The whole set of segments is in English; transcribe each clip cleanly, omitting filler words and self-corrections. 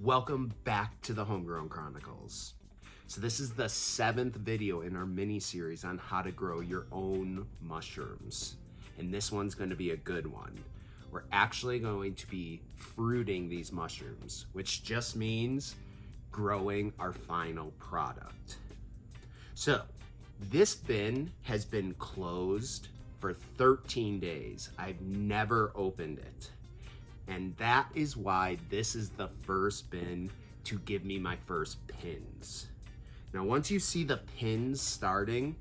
Welcome back to the Homegrown Chronicles. So this is the 7th video in our mini-series on how to grow your own mushrooms. And this one's going to be a good one. We're actually going to be fruiting these mushrooms, which just means growing our final product. So this bin has been closed for 13 days. I've never opened it. And that is why this is the first bin to give me my first pins. Now, once you see the pins starting,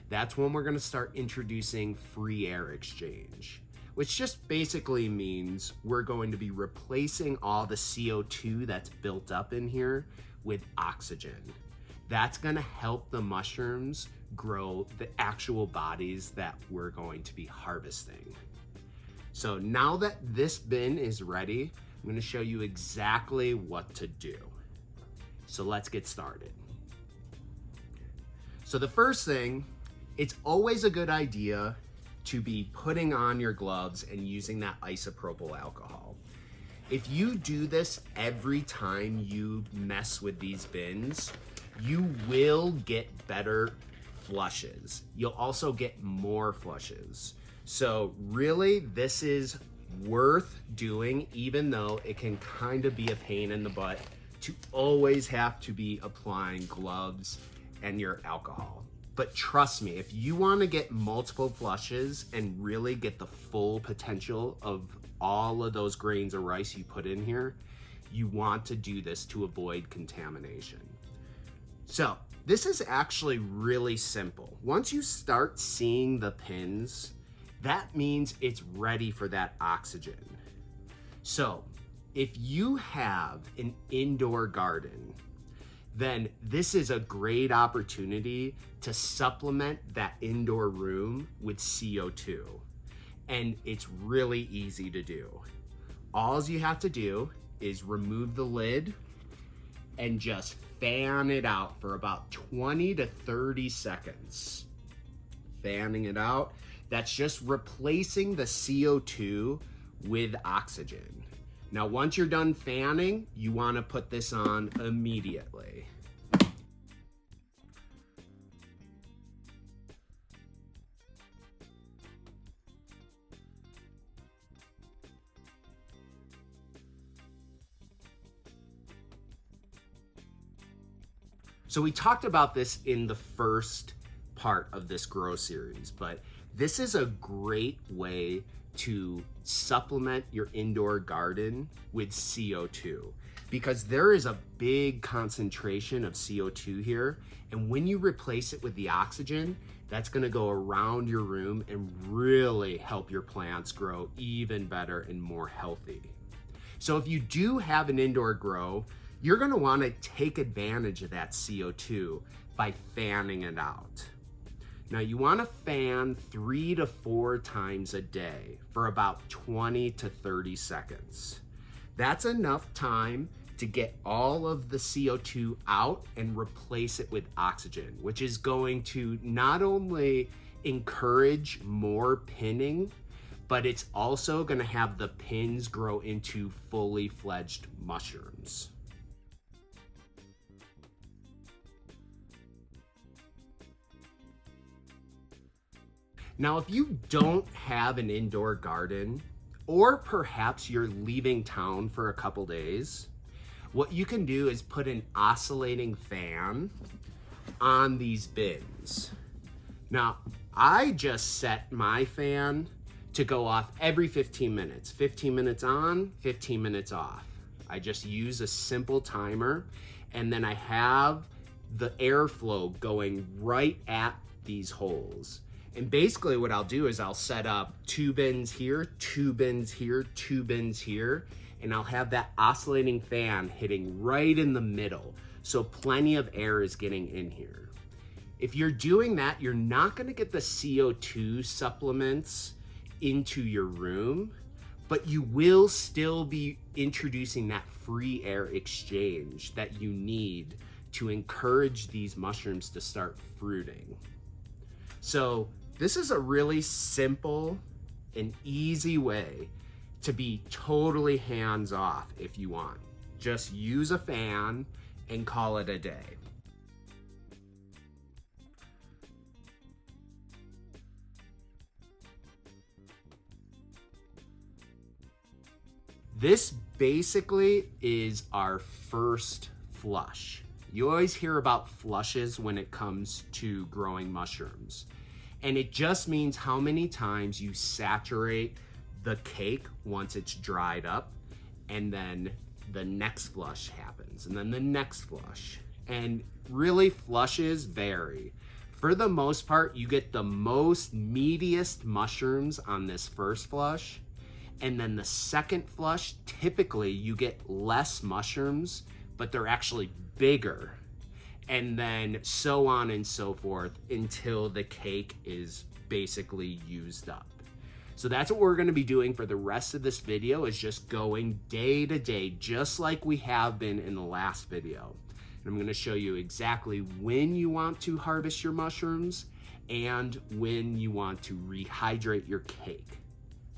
that's when we're gonna start introducing free air exchange, which just basically means we're going to be replacing all the CO2 that's built up in here with oxygen. That's gonna help the mushrooms grow the actual bodies that we're going to be harvesting. So now that this bin is ready, I'm going to show you exactly what to do. So let's get started. So the first thing, it's always a good idea to be putting on your gloves and using that isopropyl alcohol. If you do this every time you mess with these bins, you will get better flushes. You'll also get more flushes. So really, this is worth doing, even though it can kind of be a pain in the butt to always have to be applying gloves and your alcohol. But trust me, if you want to get multiple flushes and really get the full potential of all of those grains of rice you put in here, you want to do this to avoid contamination. So this is actually really simple. Once you start seeing the pins, that means it's ready for that oxygen. So if you have an indoor garden, then this is a great opportunity to supplement that indoor room with CO2. And it's really easy to do. All you have to do is remove the lid and just fan it out for about 20 to 30 seconds. Fanning it out. That's just replacing the CO2 with oxygen. Now, once you're done fanning, you want to put this on immediately. So we talked about this in the first part of this grow series, but this is a great way to supplement your indoor garden with CO2 because there is a big concentration of CO2 here. And when you replace it with the oxygen, that's gonna go around your room and really help your plants grow even better and more healthy. So if you do have an indoor grow, you're gonna wanna take advantage of that CO2 by fanning it out. Now you want to fan 3 to 4 times a day for about 20 to 30 seconds. That's enough time to get all of the CO2 out and replace it with oxygen, which is going to not only encourage more pinning, but it's also going to have the pins grow into fully fledged mushrooms. Now, if you don't have an indoor garden, or perhaps you're leaving town for a couple days, what you can do is put an oscillating fan on these bins. Now, I just set my fan to go off every 15 minutes. 15 minutes on, 15 minutes off. I just use a simple timer, and then I have the airflow going right at these holes. And basically what I'll do is I'll set up 2 bins here, 2 bins here, 2 bins here, and I'll have that oscillating fan hitting right in the middle. So plenty of air is getting in here. If you're doing that, you're not gonna get the CO2 supplements into your room, but you will still be introducing that free air exchange that you need to encourage these mushrooms to start fruiting. So this is a really simple and easy way to be totally hands-off if you want. Just use a fan and call it a day. This basically is our first flush. You always hear about flushes when it comes to growing mushrooms. And it just means how many times you saturate the cake once it's dried up, and then the next flush happens, and then the next flush. And really, flushes vary. For the most part, you get the most meatiest mushrooms on this first flush, and then the second flush, typically you get less mushrooms, but they're actually bigger. And then so on and so forth until the cake is basically used up. So that's what we're gonna be doing for the rest of this video, is just going day to day, just like we have been in the last video. And I'm gonna show you exactly when you want to harvest your mushrooms and when you want to rehydrate your cake.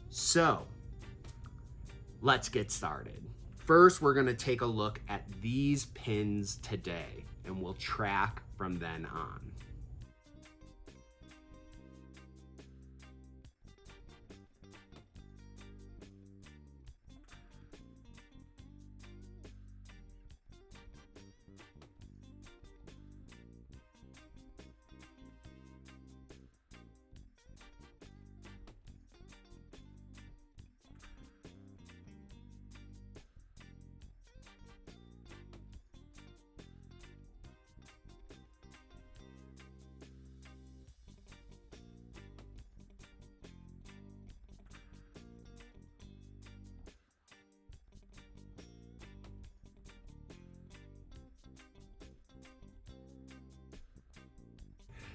So, let's get started. First, we're gonna take a look at these pins today, and we'll track from then on.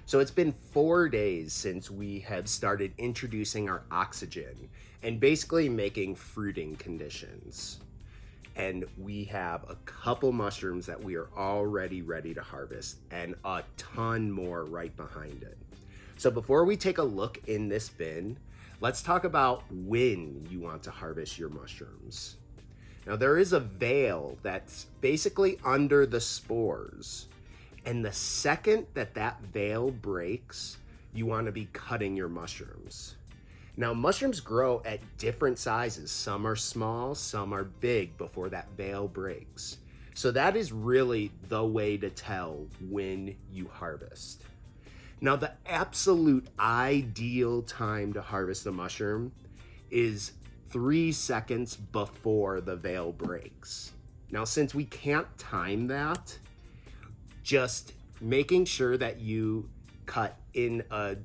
So it's been 4 days since we have started introducing our oxygen and basically making fruiting conditions. And we have a couple mushrooms that we are already ready to harvest, and a ton more right behind it. So before we take a look in this bin, let's talk about when you want to harvest your mushrooms. Now, there is a veil that's basically under the spores. And the second that that veil breaks, you want to be cutting your mushrooms. Now, mushrooms grow at different sizes. Some are small, some are big before that veil breaks. So that is really the way to tell when you harvest. Now, the absolute ideal time to harvest a mushroom is 3 seconds before the veil breaks. Now, since we can't time that, just making sure that you cut in at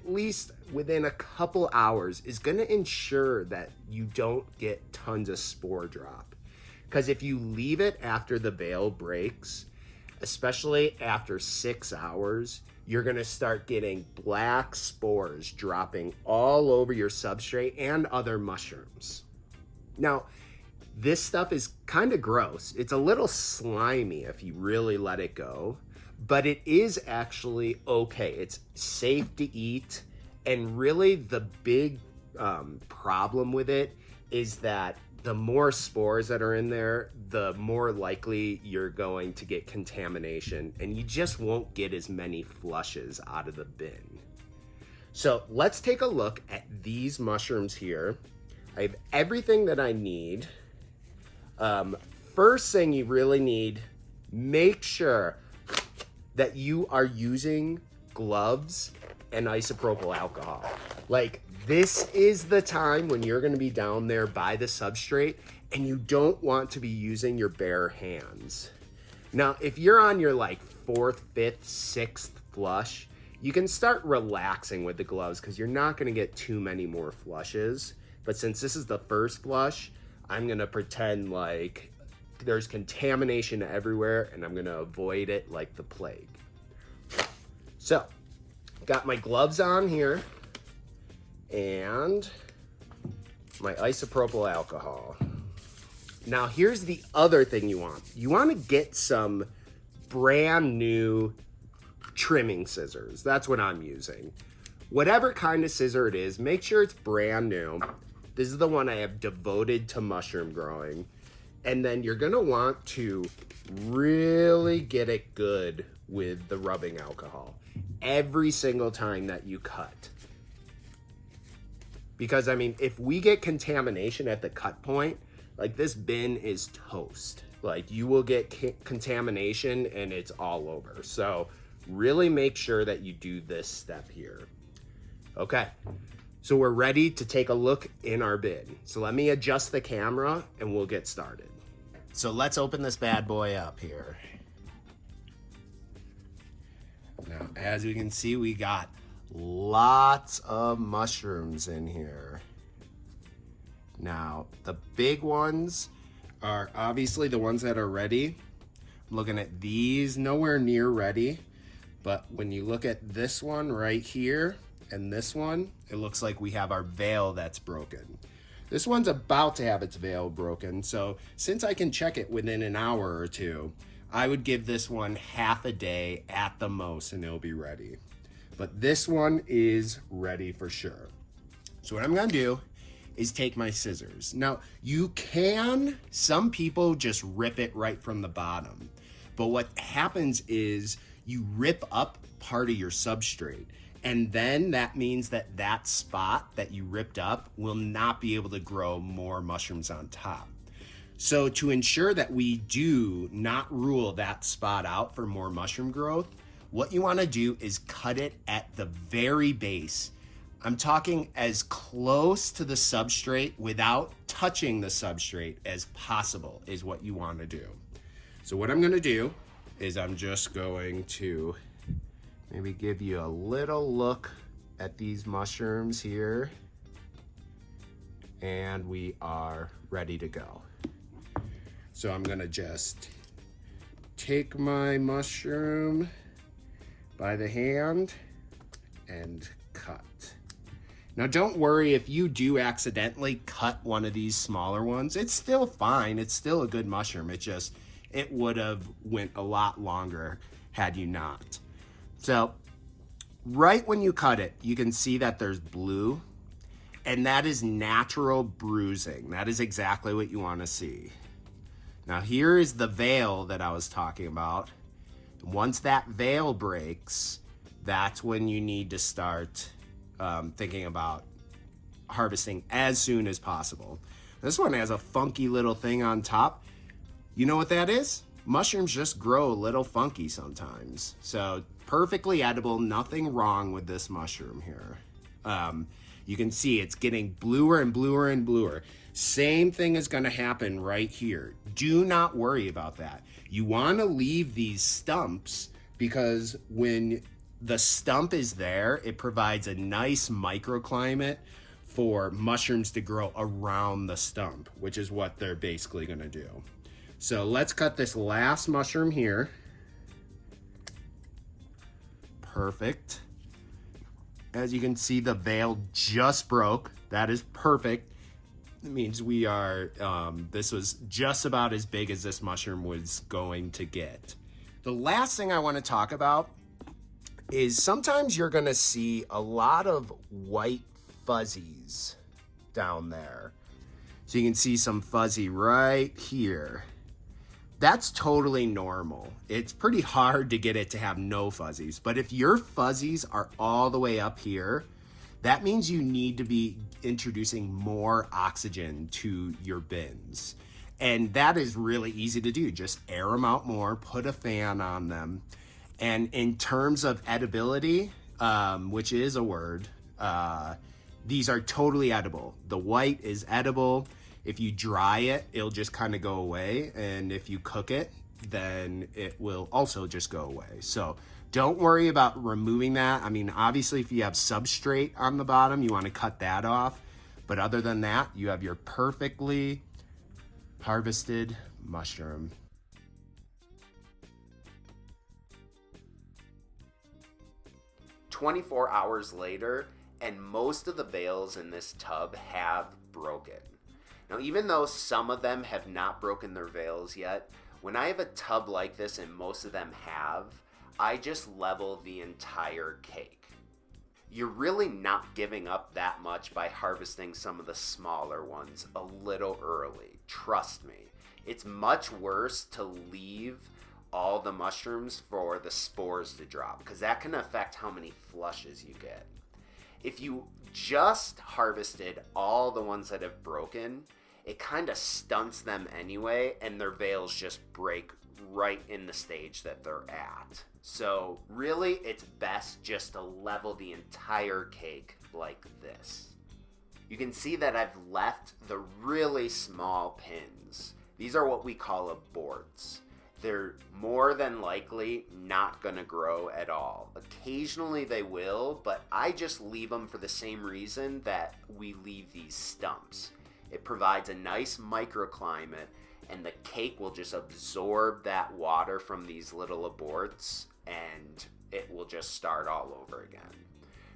least within a couple hours is going to ensure that you don't get tons of spore drop. Because if you leave it after the veil breaks, especially after 6 hours, you're going to start getting black spores dropping all over your substrate and other mushrooms. Now, this stuff is kind of gross. It's a little slimy if you really let it go, but it is actually okay. It's safe to eat, and really the big problem with it is that the more spores that are in there, the more likely you're going to get contamination, and you just won't get as many flushes out of the bin. So let's take a look at these mushrooms here. I have everything that I need. First thing you really need, make sure that you are using gloves and isopropyl alcohol. Like, this is the time when you're gonna be down there by the substrate and you don't want to be using your bare hands. Now, if you're on your like 4th, 5th, 6th flush, you can start relaxing with the gloves because you're not gonna get too many more flushes. But since this is the first flush, I'm gonna pretend like there's contamination everywhere and I'm gonna avoid it like the plague. So, got my gloves on here and my isopropyl alcohol. Now, here's the other thing you want. You wanna get some brand new trimming scissors. That's what I'm using. Whatever kind of scissor it is, make sure it's brand new. This is the one I have devoted to mushroom growing. And then you're gonna want to really get it good with the rubbing alcohol every single time that you cut. Because I mean, if we get contamination at the cut point, like this bin is toast. Like you will get contamination and it's all over. So really make sure that you do this step here. Okay, so we're ready to take a look in our bin. So let me adjust the camera and we'll get started. So let's open this bad boy up here. Now, as you can see, we got lots of mushrooms in here. Now, the big ones are obviously the ones that are ready. I'm looking at these, nowhere near ready. But when you look at this one right here and this one, it looks like we have our veil that's broken. This one's about to have its veil broken. So since I can check it within an hour or two, I would give this one half a day at the most and it'll be ready. But this one is ready for sure. So what I'm gonna do is take my scissors. Now you can, some people just rip it right from the bottom. But what happens is you rip up part of your substrate. And then that means that that spot that you ripped up will not be able to grow more mushrooms on top. So to ensure that we do not rule that spot out for more mushroom growth, what you want to do is cut it at the very base. I'm talking as close to the substrate without touching the substrate as possible is what you want to do. So what I'm going to do is I'm just going to maybe give you a little look at these mushrooms here. And we are ready to go. So I'm gonna just take my mushroom by the hand and cut. Now don't worry if you do accidentally cut one of these smaller ones, it's still fine, it's still a good mushroom, it would have went a lot longer had you not. So right when you cut it, you can see that there's blue, and that is natural bruising. That is exactly what you want to see. Now here is the veil that I was talking about. Once that veil breaks, that's when you need to start thinking about harvesting as soon as possible. This one has a funky little thing on top. You know what that is? Mushrooms just grow a little funky sometimes. So perfectly edible, nothing wrong with this mushroom here. You can see it's getting bluer and bluer and bluer. Same thing is gonna happen right here. Do not worry about that. You wanna leave these stumps because when the stump is there, it provides a nice microclimate for mushrooms to grow around the stump, which is what they're basically gonna do. So let's cut this last mushroom here. Perfect. As you can see, the veil just broke. That is perfect. It means we are, this was just about as big as this mushroom was going to get. The last thing I want to talk about is sometimes you're going to see a lot of white fuzzies down there. So you can see some fuzzy right here. That's totally normal. It's pretty hard to get it to have no fuzzies, but if your fuzzies are all the way up here, that means you need to be introducing more oxygen to your bins. And that is really easy to do. Just air them out more, put a fan on them. And in terms of edibility, which is a word, these are totally edible. The white is edible. If you dry it, it'll just kind of go away. And if you cook it, then it will also just go away. So don't worry about removing that. I mean, obviously, if you have substrate on the bottom, you want to cut that off. But other than that, you have your perfectly harvested mushroom. "24 hours later, and most of the veils in this tub have broken. Now, even though some of them have not broken their veils yet, when I have a tub like this and most of them have, I just level the entire cake. You're really not giving up that much by harvesting some of the smaller ones a little early. Trust me. It's much worse to leave all the mushrooms for the spores to drop, because that can affect how many flushes you get. If you just harvested all the ones that have broken, it kind of stunts them anyway, and their veils just break right in the stage that they're at. So really, it's best just to level the entire cake like this. You can see that I've left the really small pins. These are what we call aborts. They're more than likely not going to grow at all. Occasionally they will, but I just leave them for the same reason that we leave these stumps. It provides a nice microclimate, and the cake will just absorb that water from these little aborts, and it will just start all over again.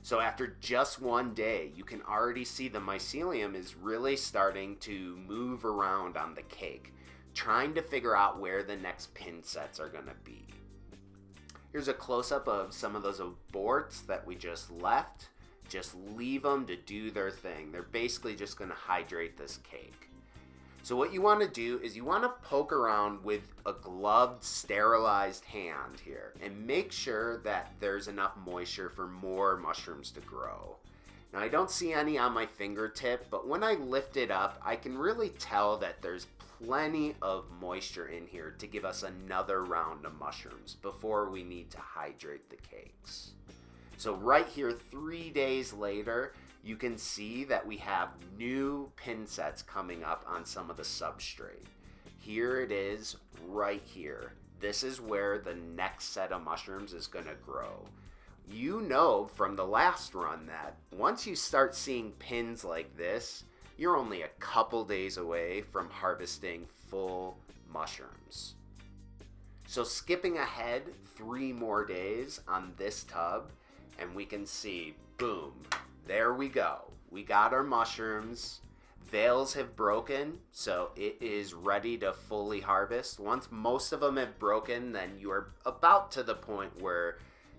So after just one day, you can already see the mycelium is really starting to move around on the cake, trying to figure out where the next pin sets are going to be. Here's a close-up of some of those aborts that we just left. Just leave them to do their thing. They're basically just going to hydrate this cake. So what you want to do is you want to poke around with a gloved, sterilized hand here and make sure that there's enough moisture for more mushrooms to grow. Now, I don't see any on my fingertip, but when I lift it up, I can really tell that there's plenty of moisture in here to give us another round of mushrooms before we need to hydrate the cakes. So right here, 3 days later, you can see that we have new pin sets coming up on some of the substrate. Here it is right here. This is where the next set of mushrooms is going to grow. You know from the last run that once you start seeing pins like this, you're only a couple days away from harvesting full mushrooms. So skipping ahead 3 more days on this tub, and we can see, boom, there we go. We got our mushrooms. Veils have broken, so it is ready to fully harvest. Once most of them have broken, then you are about to the point where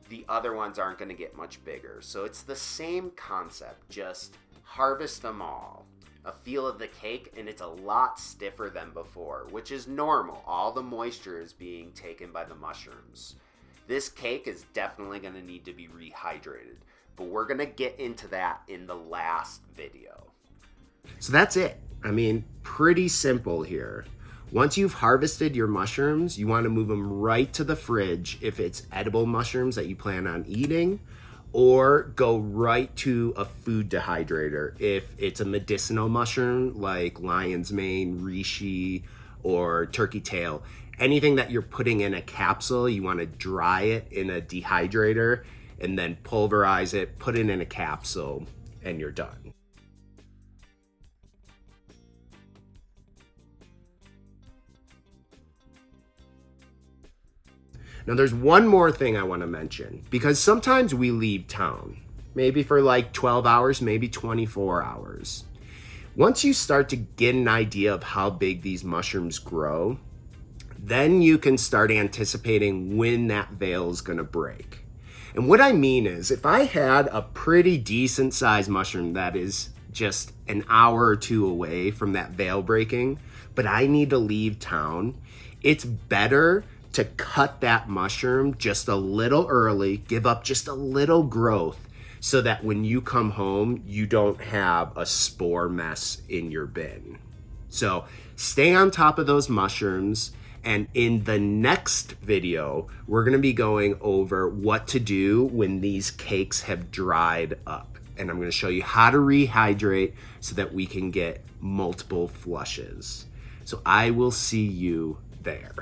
the other ones aren't going to get much bigger. So it's the same concept, just harvest them all. A feel of the cake, and it's a lot stiffer than before, which is normal. All the moisture is being taken by the mushrooms. This cake is definitely going to need to be rehydrated, but we're going to get into that in the last video. So that's it. I mean, pretty simple here. Once you've harvested your mushrooms, you want to move them right to the fridge if it's edible mushrooms that you plan on eating, or go right to a food dehydrator if it's a medicinal mushroom like lion's mane, reishi, or turkey tail. Anything that you're putting in a capsule, you want to dry it in a dehydrator and then pulverize it, put it in a capsule, and you're done. Now there's one more thing I want to mention, because sometimes we leave town, maybe for like 12 hours, maybe 24 hours. Once you start to get an idea of how big these mushrooms grow, then you can start anticipating when that veil is going to break. And what I mean is, if I had a pretty decent sized mushroom that is just an hour or 2 away from that veil breaking, but I need to leave town, it's better to cut that mushroom just a little early, give up just a little growth, so that when you come home, you don't have a spore mess in your bin. So stay on top of those mushrooms. And in the next video, we're gonna be going over what to do when these cakes have dried up. And I'm gonna show you how to rehydrate so that we can get multiple flushes. So I will see you there.